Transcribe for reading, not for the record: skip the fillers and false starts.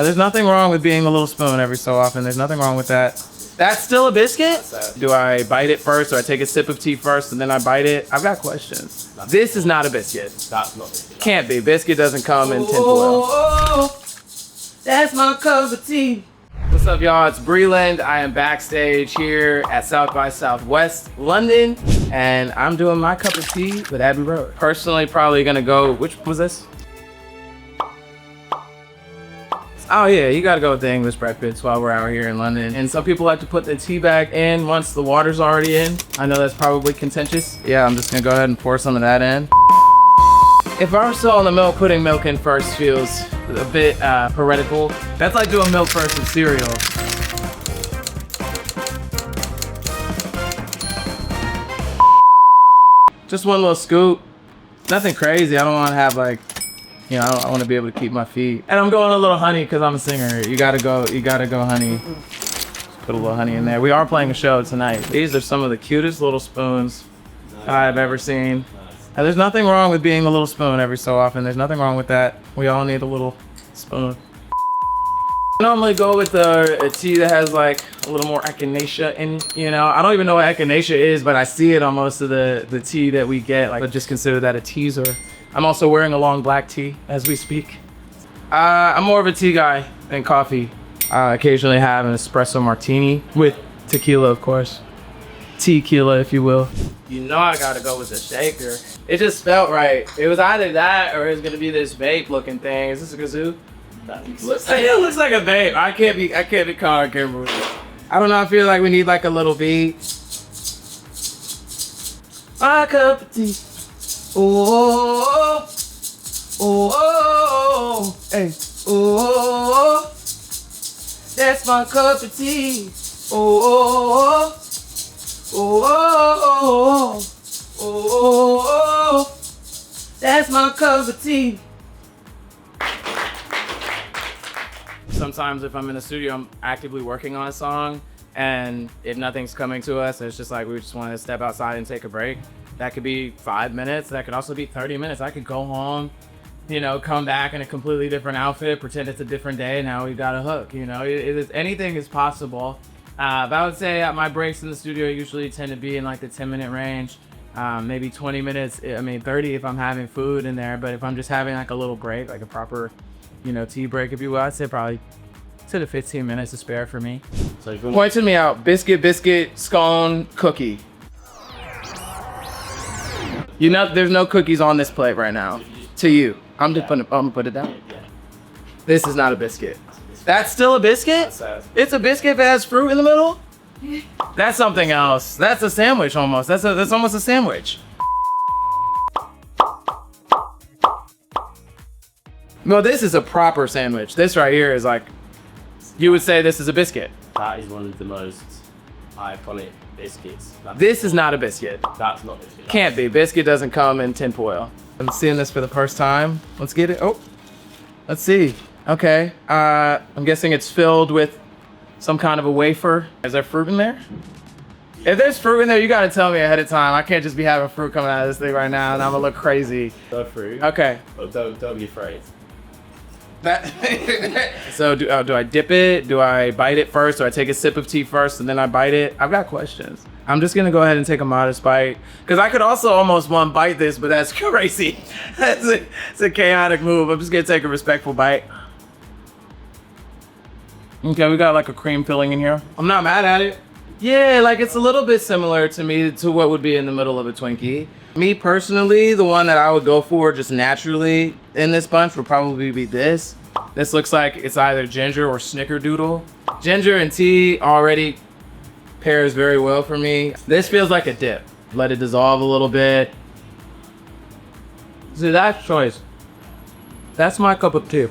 And there's nothing wrong with being a little spoon every so often. There's nothing wrong with that. That's still a biscuit? Do I bite it first, or I take a sip of tea first and then I bite it? I've got questions. This is not a biscuit. That's not biscuit. Can't be. Biscuit doesn't come in tinfoil. That's my cup of tea. What's up, y'all? It's Breland. I am backstage here at South by Southwest London, and I'm doing my cup of tea with Abbey Road. Personally, probably gonna go, which was this? Oh yeah, you gotta go with the English breakfast while we're out here in London. And some people like to put the tea bag in once the water's already in. I know that's probably contentious. Yeah, I'm just gonna go ahead and pour some of that in. If I were still on the milk, putting milk in first feels a bit heretical. That's like doing milk first with cereal. Just one little scoop. Nothing crazy. I don't want to have like, you know, I want to be able to keep my feet. And I'm going a little honey because I'm a singer. You gotta go honey. Put a little honey in there. We are playing a show tonight. These are some of the cutest little spoons I've ever seen. And there's nothing wrong with being a little spoon every so often. There's nothing wrong with that. We all need a little spoon. I normally go with a tea that has like a little more echinacea in, you know. I don't even know what echinacea is, but I see it on most of the tea that we get. Like, but just consider that a teaser. I'm also wearing a long black tee as we speak. I'm more of a tea guy than coffee. I occasionally have an espresso martini with tequila, of course. Tequila, if you will. You know I gotta go with the shaker. It just felt right. It was either that or it's gonna be this vape looking thing. Is this a kazoo? It looks like a vape. I can't be caught on camera with it. I don't know, I feel like we need like a little beat. My cup of tea. Oh, oh, oh, hey, oh, that's my cup of tea. Oh, oh, oh, that's my cup of tea. Sometimes if I'm in the studio, I'm actively working on a song, and if nothing's coming to us, it's just like we just want to step outside and take a break. That could be 5 minutes. That could also be 30 minutes. I could go home, you know, come back in a completely different outfit, pretend it's a different day. Now we've got a hook, you know. Anything is possible. But I would say my breaks in the studio usually tend to be in like the 10-minute range, maybe 20 minutes. I mean, 30 if I'm having food in there. But if I'm just having like a little break, like a proper, you know, tea break, if you will, I'd say probably 10 to 15 minutes to spare for me. So pointing me out, biscuit, scone, cookie. You know, there's no cookies on this plate right now. To you, I'm gonna put it down. This is not a biscuit. That's still a biscuit? It's a biscuit that has fruit in the middle? That's something else. That's a sandwich almost. That's almost a sandwich. Well, this is a proper sandwich. This right here is like, you would say this is a biscuit. That is one of the most iconic biscuits. This is not a biscuit. That's not biscuit. Can't be. Biscuit doesn't come in tinfoil. I'm seeing this for the first time. Let's get it. Oh, let's see. Okay. I'm guessing it's filled with some kind of a wafer. Is there fruit in there? If there's fruit in there, you gotta tell me ahead of time. I can't just be having fruit coming out of this thing right now and I'm gonna look crazy. No fruit. Okay. But don't be afraid. So do I dip it? Do I bite it first? Do I take a sip of tea first and then I bite it? I've got questions. I'm just gonna go ahead and take a modest bite because I could also almost one bite this, but that's crazy. It's a chaotic move. I'm just gonna take a respectful bite. Okay, we got like a cream filling in here. I'm not mad at it. Yeah, like it's a little bit similar to me to what would be in the middle of a Twinkie. Me personally, the one that I would go for just naturally in this bunch would probably be this. This looks like it's either ginger or snickerdoodle. Ginger and tea already pairs very well for me. This feels like a dip. Let it dissolve a little bit. See, that's choice. That's my cup of tea.